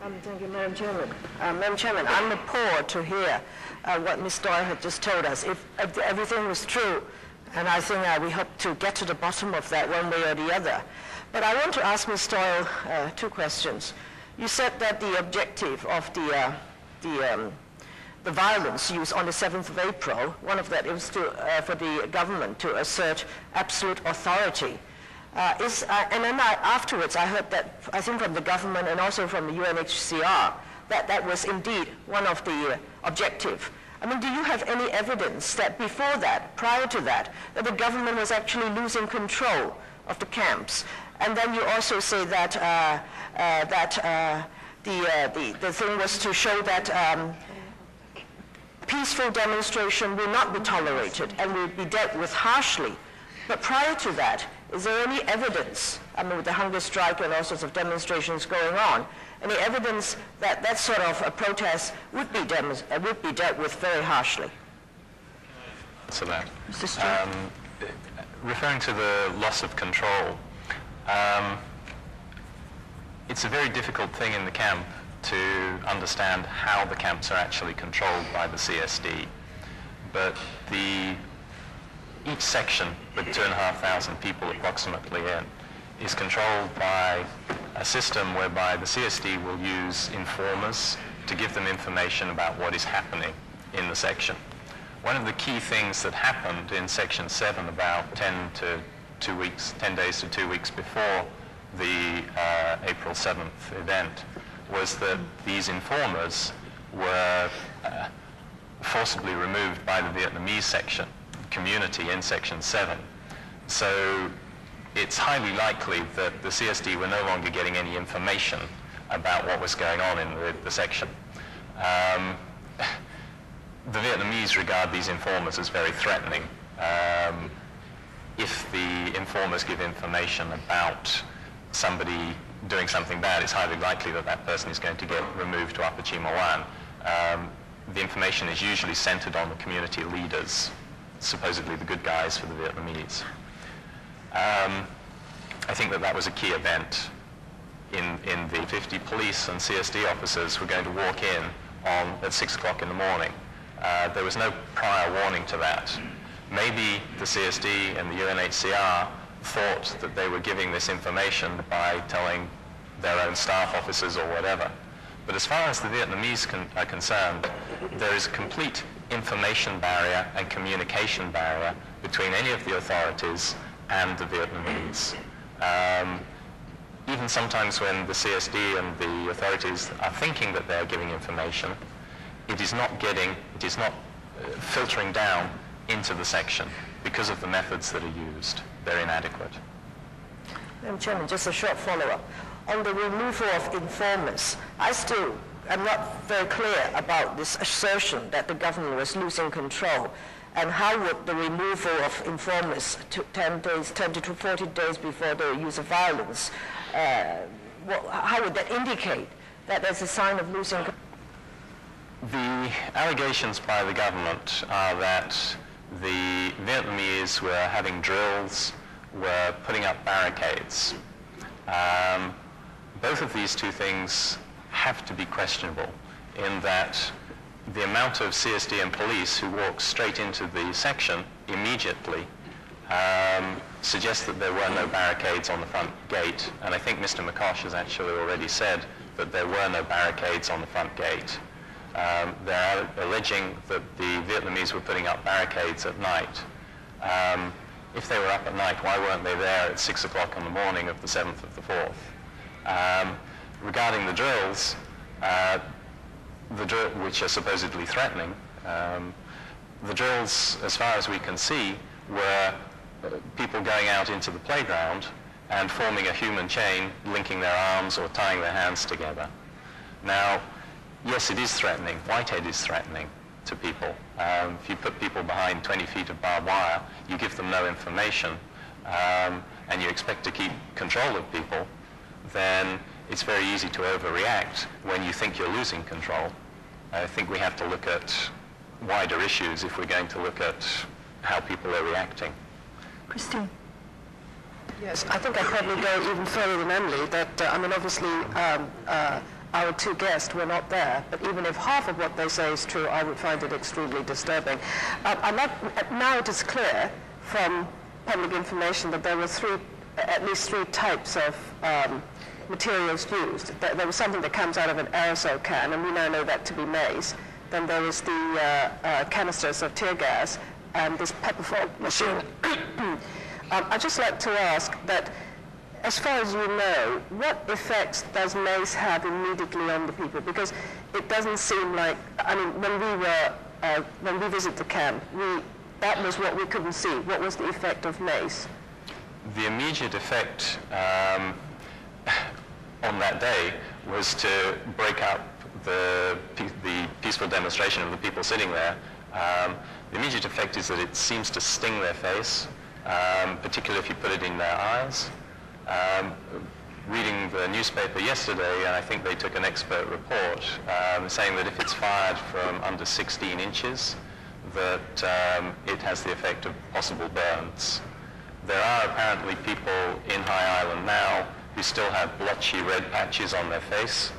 Thank you, Madam Chairman. Madam Chairman, I'm appalled to hear what Ms. Doyle had just told us. If everything was true, and I think we hope to get to the bottom of that one way or the other. But I want to ask Ms. Doyle two questions. You said that the objective of the violence used on the 7th of April, one of that is for the government to assert absolute authority. And then afterwards I heard that, I think from the government and also from the UNHCR, that was indeed one of the objective. I mean, do you have any evidence that before that, prior to that the government was actually losing control of the camps? And then you also say that the thing was to show that peaceful demonstration will not be tolerated and will be dealt with harshly. But prior to that, is there any evidence, I mean, with the hunger strike and all sorts of demonstrations going on, any evidence that that sort of a protest would be dealt with very harshly? So that, referring to the loss of control, it's a very difficult thing in the camp to understand how the camps are actually controlled by the CSD. But each section with 2,500 people approximately in is controlled by a system whereby the CSD will use informers to give them information about what is happening in the section. One of the key things that happened in Section 7 about 10 days to 2 weeks before the April 7th event was that these informers were forcibly removed by the Vietnamese community in Section 7. So it's highly likely that the CSD were no longer getting any information about what was going on in the section. The Vietnamese regard these informers as very threatening. If the informers give information about somebody doing something bad, it's highly likely that that person is going to get removed to Upper Chimoan. The information is usually centered on the community leaders, supposedly the good guys for the Vietnamese. I think that was a key event in the 50 police and CSD officers were going to walk in at 6 o'clock in the morning. There was no prior warning to that. Maybe the CSD and the UNHCR thought that they were giving this information by telling their own staff officers or whatever. But as far as the Vietnamese are concerned, there is a complete information barrier and communication barrier between any of the authorities and the Vietnamese. Even sometimes when the CSD and the authorities are thinking that they're giving information, it is not filtering down into the section because of the methods that are used. They're inadequate. Madam Chairman, just a short follow-up. On the removal of informers, I still am not very clear about this assertion that the government was losing control, and how would the removal of informers 10 to 40 days before the use of violence, how would that indicate that there's a sign of losing control? The allegations by the government are that the Vietnamese were having drills, were putting up barricades. Both of these two things have to be questionable in that the amount of CSD and police who walked straight into the section immediately suggests that there were no barricades on the front gate. And I think Mr. McCosh has actually already said that there were no barricades on the front gate. They're alleging that the Vietnamese were putting up barricades at night. If they were up at night, why weren't they there at 6 o'clock in the morning of the 7th of the 4th? Regarding the drills, which are supposedly threatening, the drills, as far as we can see, were people going out into the playground and forming a human chain, linking their arms or tying their hands together. Now, yes, it is threatening. Whitehead is threatening to people. If you put people behind 20 feet of barbed wire, you give them no information, and you expect to keep control of people, then it's very easy to overreact when you think you're losing control. I think we have to look at wider issues if we're going to look at how people are reacting. Christine. Yes, I think I'd probably go even further than Emily, that, I mean, obviously, our two guests were not there. But even if half of what they say is true, I would find it extremely disturbing. Now it is clear from public information that there were at least three types of materials used. There was something that comes out of an aerosol can, and we now know that to be mace. Then there is the canisters of tear gas and this pepper fog machine. I'd just like to ask that, as far as you know, what effects does mace have immediately on the people? Because it doesn't seem like, I mean, when we visit the camp, that was what we couldn't see. What was the effect of mace? The immediate effect on that day was to break up the peaceful demonstration of the people sitting there. The immediate effect is that it seems to sting their face, particularly if you put it in their eyes. Reading the newspaper yesterday, and I think they took an expert report saying that if it's fired from under 16 inches, that it has the effect of possible burns. There are apparently people in High Island now who still have blotchy red patches on their face.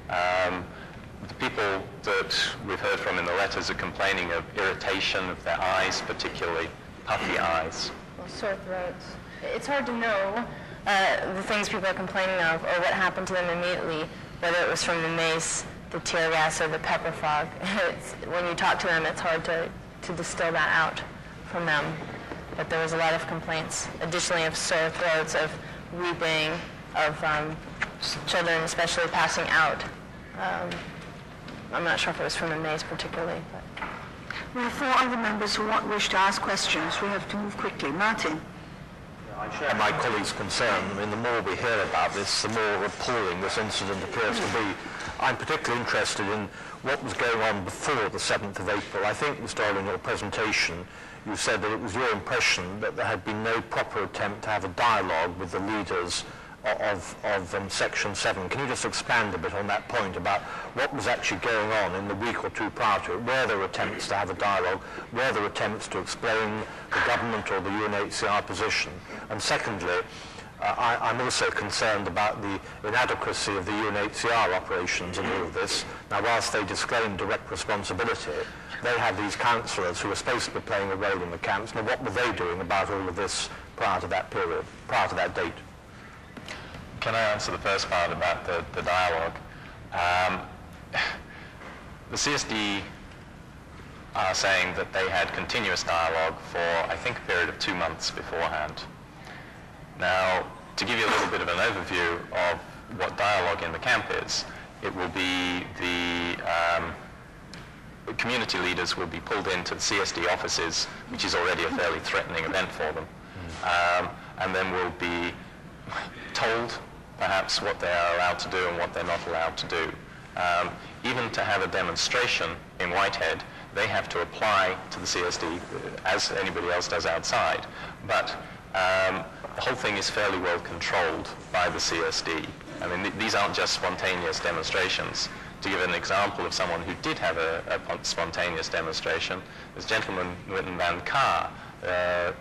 The people that we've heard from in the letters are complaining of irritation of their eyes, particularly puffy eyes. Well, sore throats. It's hard to know the things people are complaining of or what happened to them immediately, whether it was from the mace, the tear gas, or the pepper fog. When you talk to them, it's hard to distill that out from them. But there was a lot of complaints, additionally of sore throats, of weeping, of children especially passing out. I'm not sure if it was from the mace particularly. But. We have four other members who wish to ask questions. We have to move quickly. Martin. I share my colleague's concern. I mean, the more we hear about this, the more appalling this incident appears to be. I'm particularly interested in what was going on before the 7th of April. I think, Mr. Oll, in your presentation, you said that it was your impression that there had been no proper attempt to have a dialogue with the leaders of Section 7. Can you just expand a bit on that point about what was actually going on in the week or two prior to it? Were there attempts to have a dialogue? Were there attempts to explain the government or the UNHCR position? And secondly, I'm also concerned about the inadequacy of the UNHCR operations in all of this. Now, whilst they disclaim direct responsibility, they have these counsellors who are supposed to be playing a role in the camps. Now, what were they doing about all of this prior to that period, prior to that date? Can I answer the first part about the dialogue? The CSD are saying that they had continuous dialogue for, I think, a period of 2 months beforehand. Now, to give you a little bit of an overview of what dialogue in the camp is, it will be the community leaders will be pulled into the CSD offices, which is already a fairly threatening event for them, and then will be told perhaps what they are allowed to do and what they're not allowed to do. Even to have a demonstration in Whitehead, they have to apply to the CSD as anybody else does outside, but the whole thing is fairly well controlled by the CSD. I mean, these aren't just spontaneous demonstrations. To give an example of someone who did have a spontaneous demonstration, there's a gentleman, Witten Van Kaar,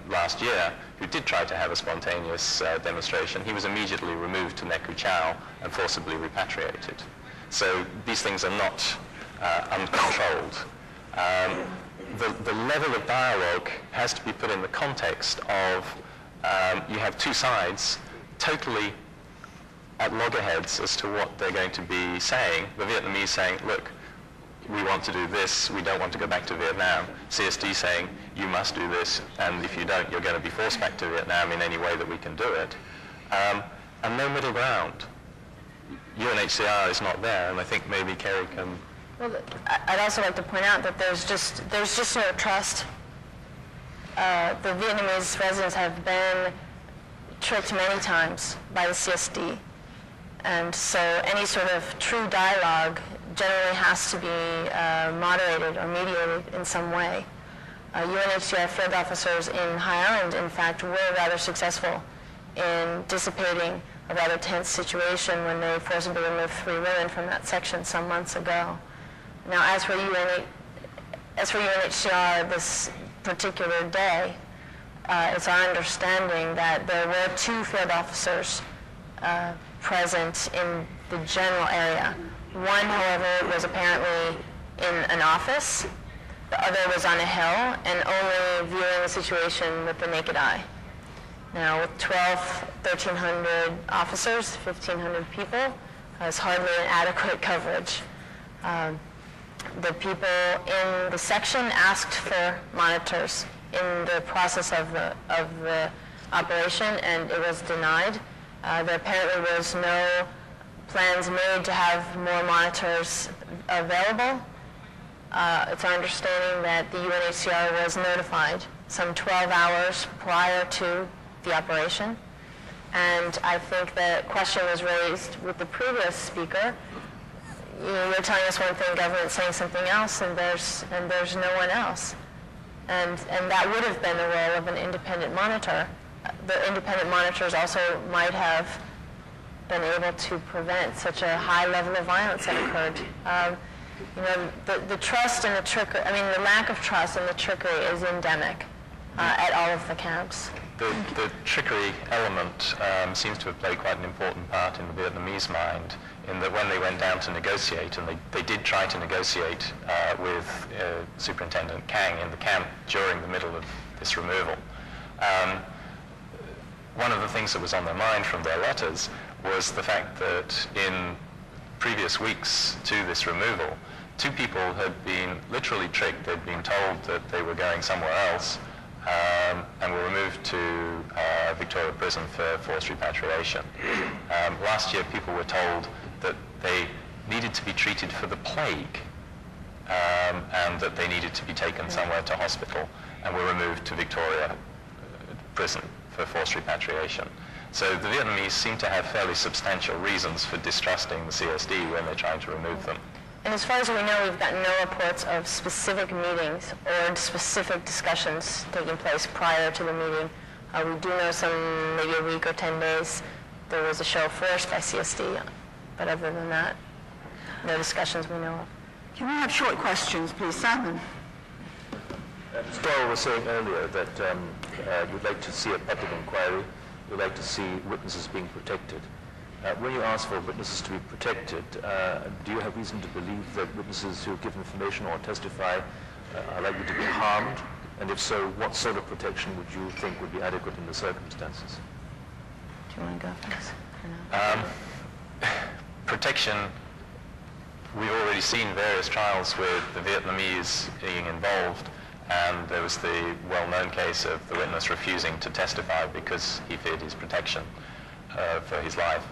last year, who did try to have a spontaneous demonstration. He was immediately removed to Neku Chau and forcibly repatriated. So these things are not uncontrolled. The level of dialogue has to be put in the context of you have two sides totally at loggerheads as to what they're going to be saying. The Vietnamese saying, look, we want to do this, we don't want to go back to Vietnam. CSD saying, you must do this, and if you don't, you're going to be forced back to Vietnam in any way that we can do it. And no middle ground. UNHCR is not there, and I think maybe Kerry can... Well, I'd also like to point out that there's just no trust. The Vietnamese residents have been tricked many times by the CSD, and so any sort of true dialogue generally has to be moderated or mediated in some way. UNHCR field officers in High Island, in fact, were rather successful in dissipating a rather tense situation when they forcibly removed 3 women from that section some months ago. Now, as for UNHCR this particular day, it's our understanding that there were 2 field officers present in the general area One, however, was apparently in an office. The other was on a hill and only viewing the situation with the naked eye. Now, with 1,300 officers, 1,500 people, it's hardly an adequate coverage. The people in the section asked for monitors in the process of the operation, and it was denied. There apparently was no plans made to have more monitors available. It's our understanding that the UNHCR was notified some 12 hours prior to the operation. And I think the question was raised with the previous speaker. You're telling us one thing, government saying something else, and there's no one else. And that would have been the role of an independent monitor. The independent monitors also might have been able to prevent such a high level of violence that occurred. The trust and the trickery, the lack of trust and the trickery is endemic at all of the camps. The trickery element seems to have played quite an important part in the Vietnamese mind, in that when they went down to negotiate, and they did try to negotiate with Superintendent Kang in the camp during the middle of this removal. One of the things that was on their mind from their letters was the fact that in previous weeks to this removal, 2 people had been literally tricked. They'd been told that they were going somewhere else and were removed to Victoria Prison for forced repatriation. Last year, people were told that they needed to be treated for the plague and that they needed to be taken somewhere to hospital and were removed to Victoria Prison for forced repatriation. So the Vietnamese seem to have fairly substantial reasons for distrusting the CSD when they're trying to remove them. And as far as we know, we've got no reports of specific meetings or specific discussions taking place prior to the meeting. We do know some, maybe a week or 10 days, there was a show of force by CSD, but other than that, no discussions we know of. Can we have short questions, please? Simon. Ms. Doyle was saying earlier that you'd like to see a public inquiry, you'd like to see witnesses being protected. When you ask for witnesses to be protected, do you have reason to believe that witnesses who give information or testify are likely to be harmed? And if so, what sort of protection would you think would be adequate in the circumstances? Do you want to go first? Protection, we've already seen various trials with the Vietnamese being involved, and there was the well-known case of the witness refusing to testify because he feared his protection for his life.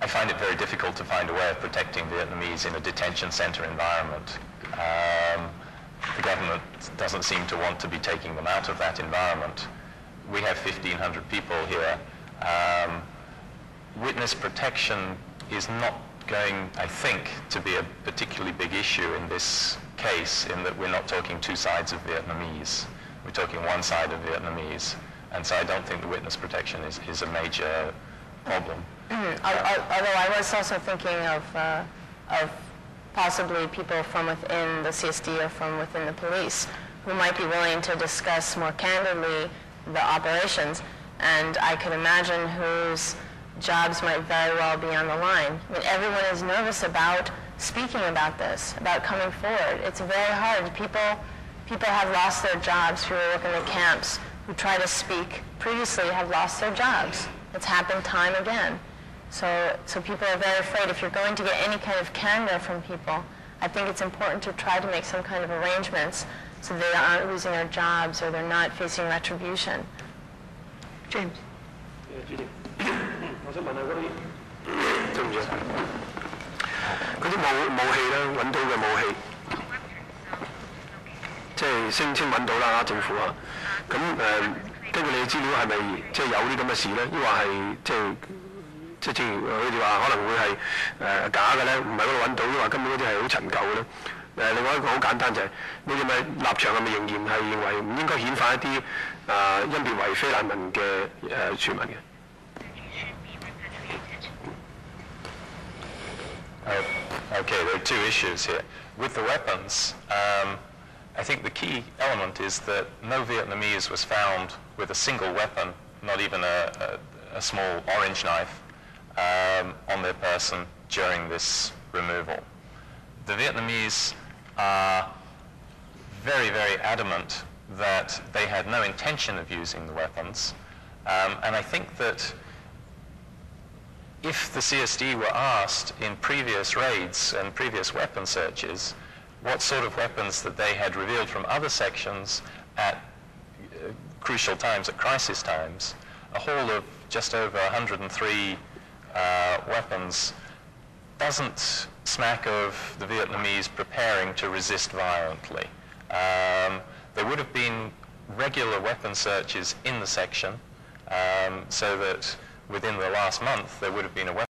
I find it very difficult to find a way of protecting Vietnamese in a detention center environment. The government doesn't seem to want to be taking them out of that environment. We have 1,500 people here. Witness protection is not going, I think, to be a particularly big issue in this case, in that we're not talking 2 sides of Vietnamese. We're talking 1 side of Vietnamese. And so I don't think the witness protection is a major problem. Although I was also thinking of possibly people from within the CSD or from within the police who might be willing to discuss more candidly the operations, and I could imagine whose jobs might very well be on the line. I mean, everyone is nervous about speaking about this, about coming forward. It's very hard. People have lost their jobs who work in the camps, who try to speak previously have lost their jobs. It's happened time again. So people are very afraid. If you're going to get any kind of candor from people, I think it's important to try to make some kind of arrangements so they aren't losing their jobs or they're not facing retribution. James. 我想問下對唔住，嗰啲武器咧，揾到嘅武器，即係聲稱揾到啦，政府啊，咁根據你嘅資料係咪即係有啲咁嘅事咧？抑或係即係正如佢哋話可能會係假嘅咧，唔喺嗰度揾到，抑或根本嗰啲係好陳舊嘅咧？另外一個好簡單就係你哋咪立場係咪仍然係認為唔應該遣返一啲因別為非難民嘅傳聞嘅？ Okay, there are 2 issues here. With the weapons, I think the key element is that no Vietnamese was found with a single weapon, not even a small orange knife, on their person during this removal. The Vietnamese are very, very adamant that they had no intention of using the weapons, and I think that if the CSD were asked in previous raids and previous weapon searches what sort of weapons that they had revealed from other sections at crucial times, at crisis times, a haul of just over 103 weapons doesn't smack of the Vietnamese preparing to resist violently. There would have been regular weapon searches in the section, so that within the last month there would have been a weapon